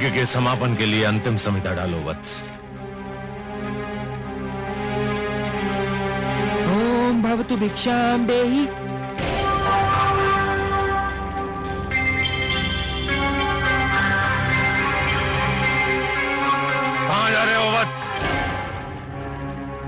यज्ञ के समापन के लिए अंतिम संहिता डालो वत्स। ओम भवतु भिक्षाम देहि। कहां जा रहे हो वत्स?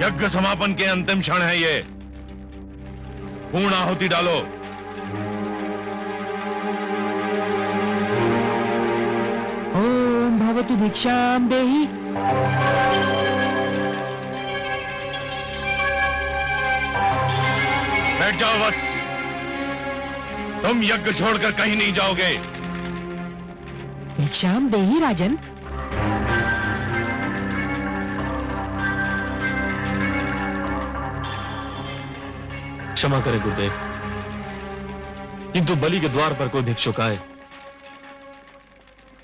यज्ञ समापन के अंतिम क्षण है ये, पूर्ण आहुति डालो। ओम भवतु भिक्षाम देहि। बैठ जाओ वत्स, तुम यज्ञ छोड़कर कहीं नहीं जाओगे। भिक्षाम देहि राजन। क्षमा करें गुरुदेव, किंतु बलि के द्वार पर कोई भिक्षुक आए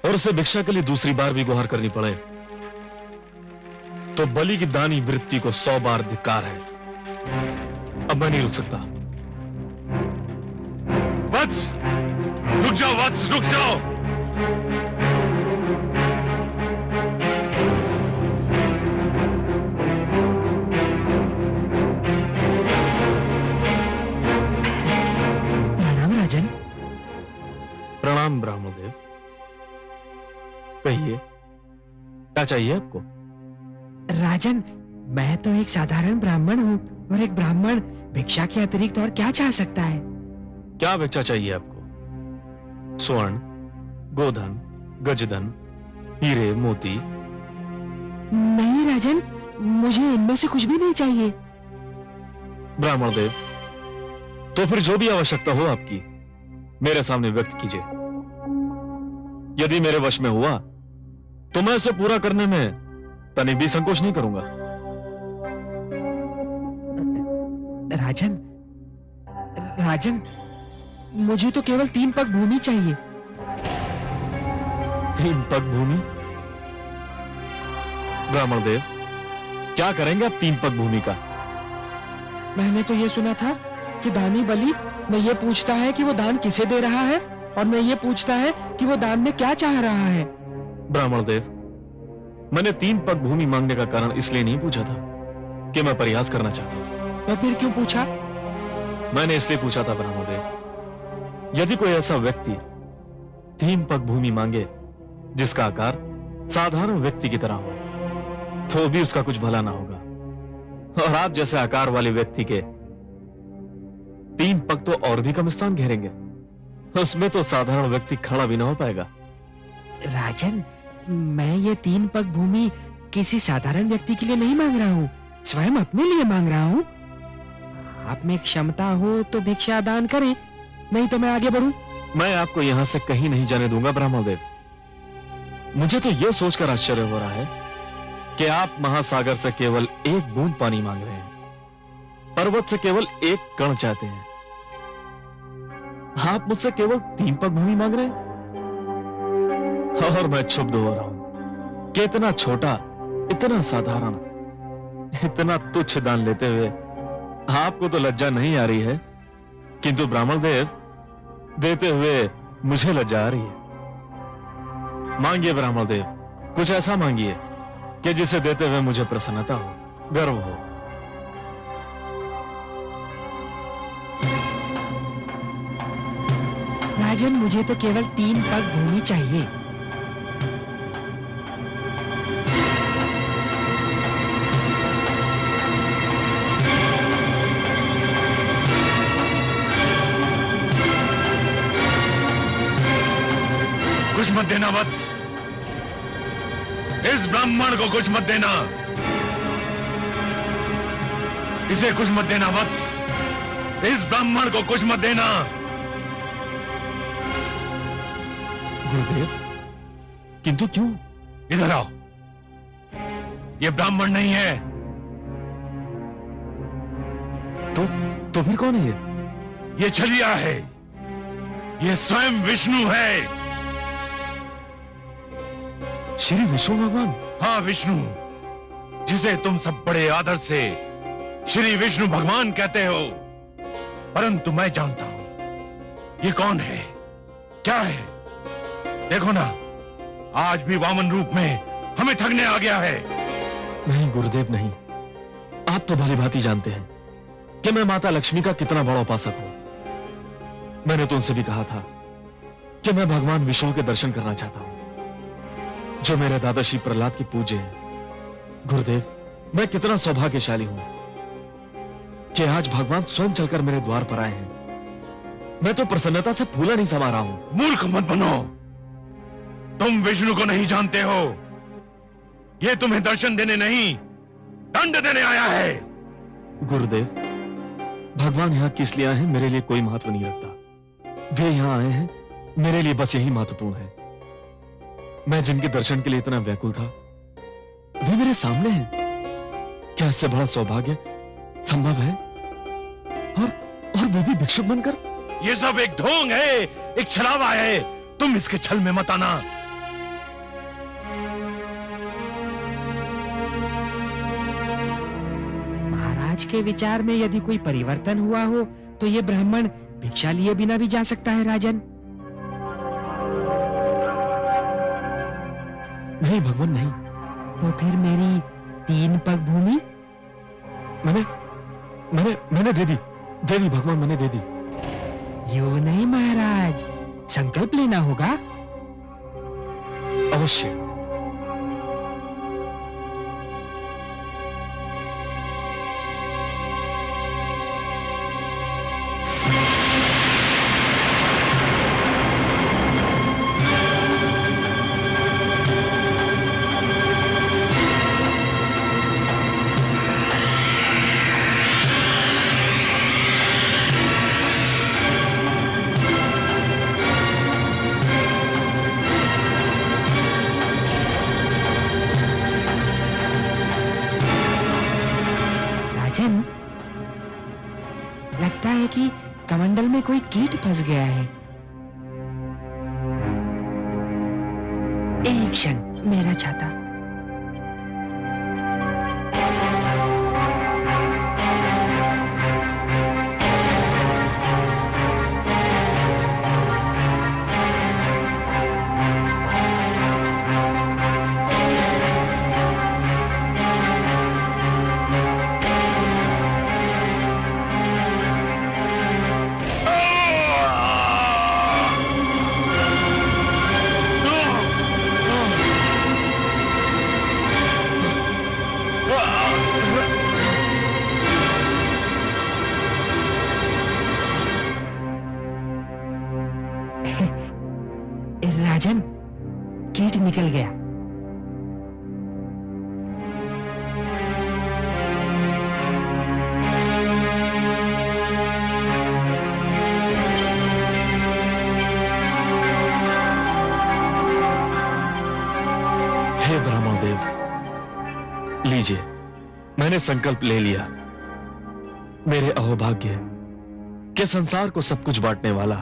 और उसे भिक्षा के लिए दूसरी बार भी गुहार करनी पड़े तो बलि की दानी वृत्ति को 100 बार धिक्कार है। अब मैं नहीं रुक सकता। वत्स, रुक जाओ वत्स, रुक जाओ। प्रणाम राजन। प्रणाम ब्राह्मणदेव, कहिए क्या चाहिए आपको? राजन, मैं तो एक साधारण ब्राह्मण हूँ और एक ब्राह्मण भिक्षा के अतिरिक्त और क्या चाह सकता है? क्या भिक्षा चाहिए आपको? स्वर्ण, गोधन, गजधन, हीरे, मोती? नहीं राजन, मुझे इनमें से कुछ भी नहीं चाहिए। ब्राह्मणदेव, तो फिर जो भी आवश्यकता हो आपकी मेरे सामने व्यक्त कीजिए। यदि मेरे वश में हुआ तो मैं उसे पूरा करने में तनिक भी संकोच नहीं करूंगा। राजन, राजन, मुझे तो केवल 3 पग भूमि चाहिए। 3 पग भूमि? ब्राह्मणदेव, क्या करेंगे आप 3 पग भूमि का? मैंने तो ये सुना था कि दानी बलि न ये पूछता है कि वो दान किसे दे रहा है और न ये पूछता है कि वो दान में क्या चाह रहा है। ब्राह्मणदेव, मैंने 3 पग भूमि मांगने का कारण इसलिए नहीं पूछा था कि मैं प्रयास करना चाहता हूं। तो फिर क्यों पूछा? मैंने इसलिए पूछा था ब्राह्मणदेव, यदि कोई ऐसा व्यक्ति 3 पग भूमि मांगे जिसका आकार साधारण व्यक्ति की तरह हो तो भी उसका कुछ भला ना होगा, और आप जैसे आकार वाले व्यक्ति के 3 पग तो और भी कम स्थान घेरेंगे, उसमें तो साधारण व्यक्ति खड़ा भी ना हो पाएगा। राजन, मैं ये 3 पग भूमि किसी साधारण व्यक्ति के लिए नहीं मांग रहा हूँ, स्वयं अपने लिए मांग रहा हूँ। आप में क्षमता हो तो भिक्षा दान करें, नहीं तो मैं आगे बढ़ूं। मैं आपको यहां से कहीं नहीं जाने दूंगा ब्राह्मणदेव। मुझे तो यह सोचकर आश्चर्य हो रहा है कि आप महासागर से केवल 1 बूंद पानी मांग रहे हैं, पर्वत से केवल 1 कण चाहते हैं। आप मुझसे केवल 3 पग भूमि मांग रहे हैं और मैं क्षुब्ध हो रहा हूं कि इतना छोटा, इतना साधारण, इतना तुच्छ दान लेते हुए आपको तो लज्जा नहीं आ रही है, किंतु ब्राह्मणदेव, देते हुए मुझे लज्जा आ रही है। मांगिए ब्राह्मणदेव, कुछ ऐसा मांगिए कि जिसे देते हुए मुझे प्रसन्नता हो, गर्व हो। राजन, मुझे तो केवल 3 पग भूमि चाहिए। कुछ मत देना वत्स, इस ब्राह्मण को कुछ मत देना, इसे कुछ मत देना वत्स, इस ब्राह्मण को कुछ मत देना। गुरुदेव, किंतु क्यों? इधर आओ, ये ब्राह्मण नहीं है। तो फिर कौन है ये? ये छलिया है, ये स्वयं विष्णु है। श्री विष्णु भगवान? हाँ, विष्णु, जिसे तुम सब बड़े आदर से श्री विष्णु भगवान कहते हो, परंतु मैं जानता हूं ये कौन है, क्या है। देखो ना, आज भी वामन रूप में हमें ठगने आ गया है। नहीं गुरुदेव नहीं, आप तो भली भांति जानते हैं कि मैं माता लक्ष्मी का कितना बड़ा उपासक हूं। मैंने तो उनसे भी कहा था कि मैं भगवान विष्णु के दर्शन करना चाहता हूं, जो मेरे दादा श्री प्रहलाद के पूज्य हैं। गुरुदेव, मैं कितना सौभाग्यशाली हूं कि आज भगवान स्वयं चलकर मेरे द्वार पर आए हैं। मैं तो प्रसन्नता से फूला नहीं समा रहा हूं। मूर्ख मत बनो, तुम विष्णु को नहीं जानते हो। ये तुम्हें दर्शन देने नहीं, दंड देने आया है। गुरुदेव, भगवान यहां किस लिए आए हैं मेरे लिए कोई महत्व नहीं रखता। वे यहां आए हैं मेरे लिए बस यही महत्वपूर्ण है। मैं जिनके दर्शन के लिए इतना व्याकुल था, वे मेरे सामने हैं। क्या इससे बड़ा सौभाग्य संभव है? और वे भी भिक्षुक बनकर? ये सब एक ढोंग है, एक छलावा है। तुम इसके छल में मत आना। महाराज के विचार में यदि कोई परिवर्तन हुआ हो तो ये ब्राह्मण भिक्षा लिए बिना भी जा सकता है राजन। नहीं भगवान नहीं। तो फिर मेरी 3 पग भूमि? मैंने दे दी भगवान, मैंने दे दी। यूं नहीं महाराज, संकल्प लेना होगा। अवश्य। राजन, लगता है कि कमंडल में कोई कीट फंस गया है। एक क्षण, मेरा छाता। राजन, कीट निकल गया। हे ब्राह्मण देव, लीजिए, मैंने संकल्प ले लिया। मेरे अहोभाग्य के संसार को सब कुछ बांटने वाला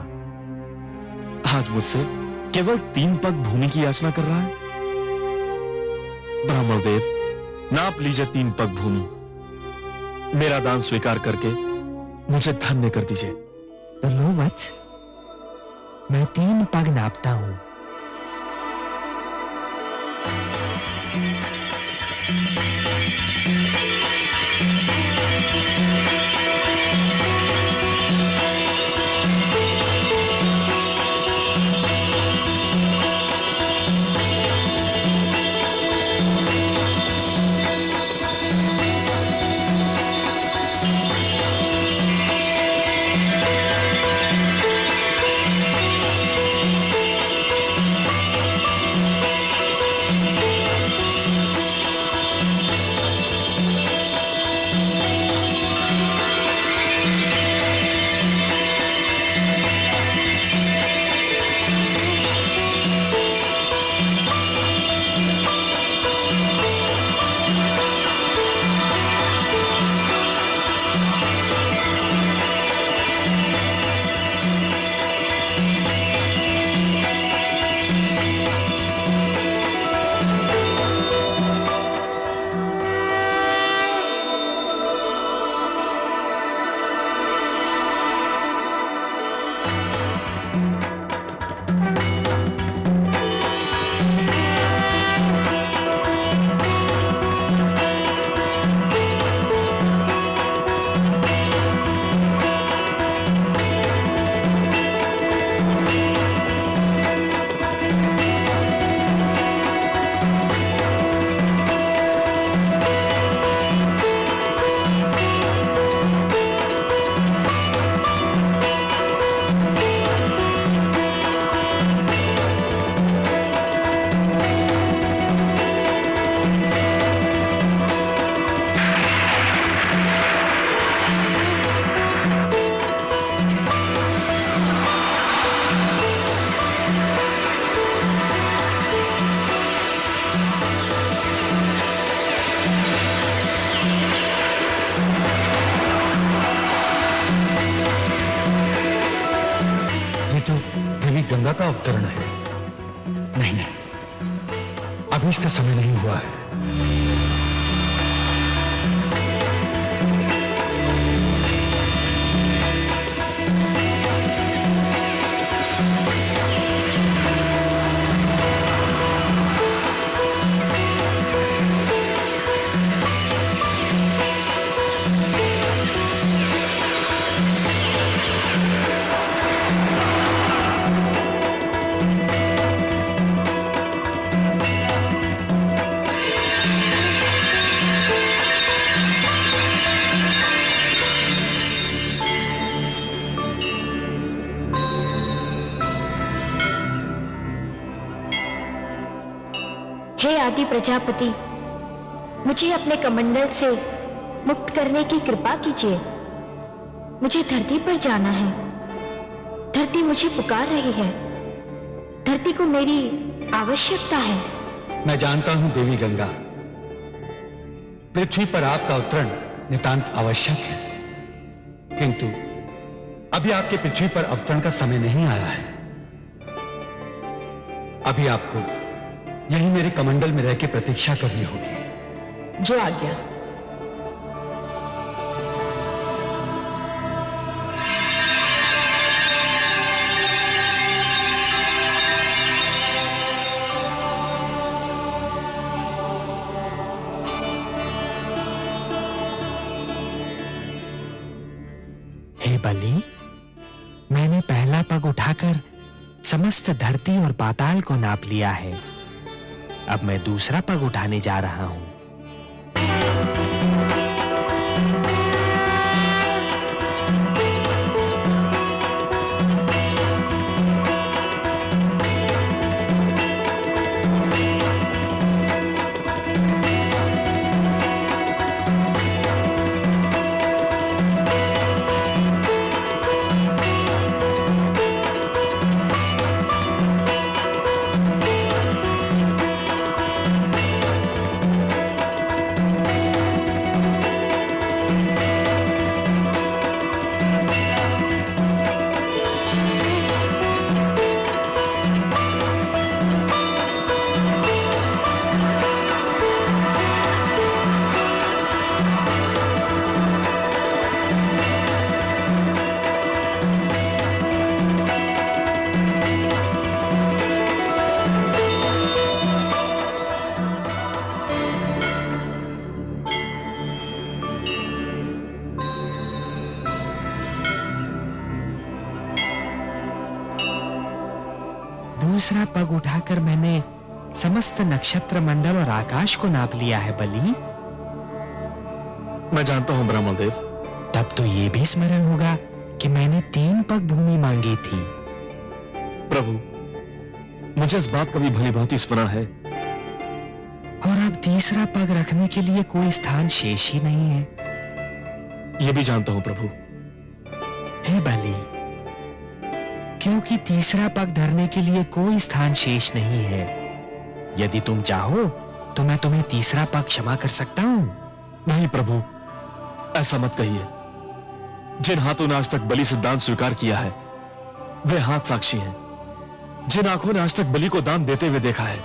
आज मुझसे केवल 3 पग भूमि की याचना कर रहा है। ब्राह्मण देव, नाप लीजिए 3 पग भूमि। मेरा दान स्वीकार करके मुझे धन्य कर दीजिए। तो लो वत्स, मैं 3 पग नापता हूं। अभी इसका समय नहीं हुआ है। हे आदि प्रजापति, मुझे अपने कमंडल से मुक्त करने की कृपा कीजिए। मुझे धरती पर जाना है। धरती मुझे पुकार रही है। धरती को मेरी आवश्यकता है। मैं जानता हूं देवी गंगा, पृथ्वी पर आपका अवतरण नितांत आवश्यक है, किंतु अभी आपके पृथ्वी पर अवतरण का समय नहीं आया है। अभी आपको यही मेरे कमंडल में रह के प्रतीक्षा करनी होगी। जो आज्ञा। हे बलि, मैंने पहला पग उठाकर समस्त धरती और पाताल को नाप लिया है। अब मैं दूसरा पग उठाने जा रहा हूं। दूसरा पग उठाकर मैंने समस्त नक्षत्र मंडल और आकाश को नाप लिया है बलि। मैं जानता हूं ब्राह्मण देव। तब तो ये भी स्मरण होगा कि मैंने 3 पग भूमि मांगी थी। प्रभु, मुझे इस बात का भी भली भांति स्मरण है। और अब तीसरा पग रखने के लिए कोई स्थान शेष ही नहीं है। यह भी जानता हूं प्रभु। हे बलि, क्योंकि तीसरा पग धरने के लिए कोई स्थान शेष नहीं है। यदि तुम चाहो तो मैं तुम्हें तीसरा पग क्षमा कर सकता हूं। नहीं प्रभु, ऐसा मत कहिए। जिन हाथों ने आज तक बलि से दान स्वीकार किया है, वे हाथ साक्षी हैं। जिन आंखों ने आज तक बलि को दान देते हुए देखा है,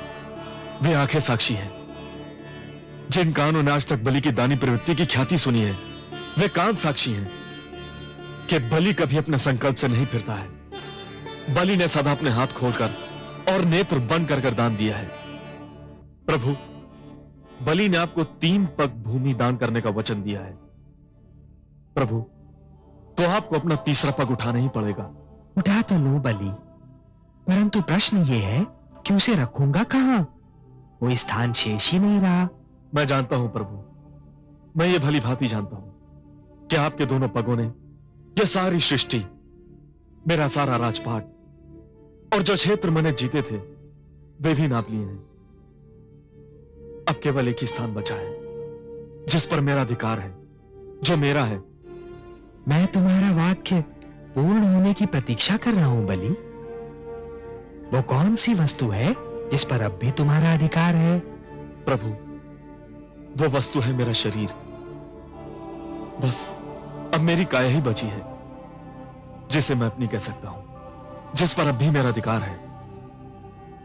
वे आंखें साक्षी हैं। जिन कानों ने आज तक बलि की दानी प्रवृत्ति की ख्याति सुनी है, वे कान साक्षी हैं कि बलि कभी अपने संकल्प से नहीं फिरता है। बलि ने सदा अपने हाथ खोलकर और नेत्र बंद कर दान दिया है। प्रभु, बलि ने आपको 3 पग भूमि दान करने का वचन दिया है। प्रभु, तो आपको अपना तीसरा पग उठाना ही पड़ेगा। उठा तो लो बलि, परंतु प्रश्न ये है कि उसे रखूंगा कहां? कोई स्थान शेष ही नहीं रहा। मैं जानता हूं प्रभु, मैं ये भली भांति जानता हूं कि आपके दोनों पगों ने यह सारी सृष्टि, मेरा सारा राजपाट और जो क्षेत्र मैंने जीते थे, वे भी नाप लिए हैं। अब केवल एक ही स्थान बचा है जिस पर मेरा अधिकार है, जो मेरा है। मैं तुम्हारा वाक्य पूर्ण होने की प्रतीक्षा कर रहा हूं बलि। वो कौन सी वस्तु है जिस पर अब भी तुम्हारा अधिकार है? प्रभु, वो वस्तु है मेरा शरीर। बस अब मेरी काया ही बची है जिसे मैं अपनी कह सकता हूं, जिस पर अब भी मेरा अधिकार है।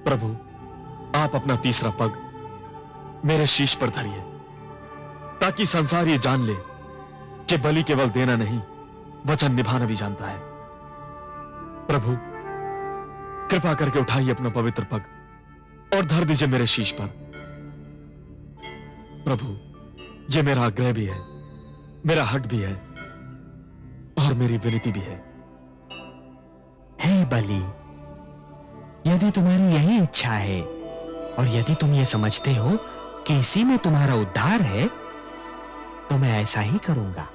प्रभु, आप अपना तीसरा पग मेरे शीश पर धरिए, ताकि संसार ये जान ले कि बलि केवल देना नहीं, वचन निभाना भी जानता है। प्रभु, कृपा करके उठाइए अपना पवित्र पग और धर दीजिए मेरे शीश पर। प्रभु, ये मेरा आग्रह भी है, मेरा हट भी है और मेरी विनती भी है। हे बलि, यदि तुम्हारी यही इच्छा है और यदि तुम ये समझते हो कि इसी में तुम्हारा उद्धार है, तो मैं ऐसा ही करूंगा।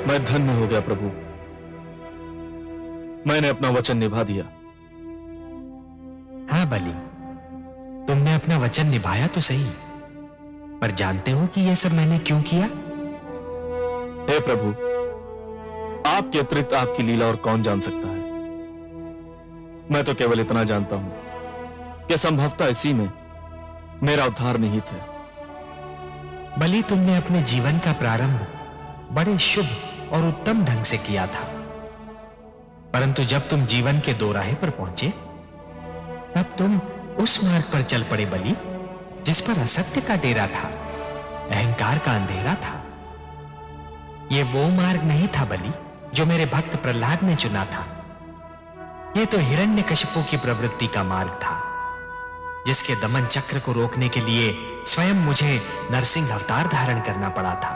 मैं धन्य हो गया प्रभु, मैंने अपना वचन निभा दिया। हाँ बलि, तुमने अपना वचन निभाया तो सही, पर जानते हो कि यह सब मैंने क्यों किया? हे प्रभु, आपके अतिरिक्त आपकी लीला और कौन जान सकता है। मैं तो केवल इतना जानता हूं कि संभवतः इसी में मेरा उद्धार निहित है। बलि, तुमने अपने जीवन का प्रारंभ बड़े शुभ और उत्तम ढंग से किया था, परंतु जब तुम जीवन के दोराहे पर पहुंचे, तब तुम उस मार्ग पर चल पड़े बलि, जिस पर असत्य का डेरा था, अहंकार का अंधेरा था। यह वो मार्ग नहीं था बलि जो मेरे भक्त प्रहलाद ने चुना था। यह तो हिरण्यकशिपु की प्रवृत्ति का मार्ग था, जिसके दमन चक्र को रोकने के लिए स्वयं मुझे नरसिंह अवतार धारण करना पड़ा था।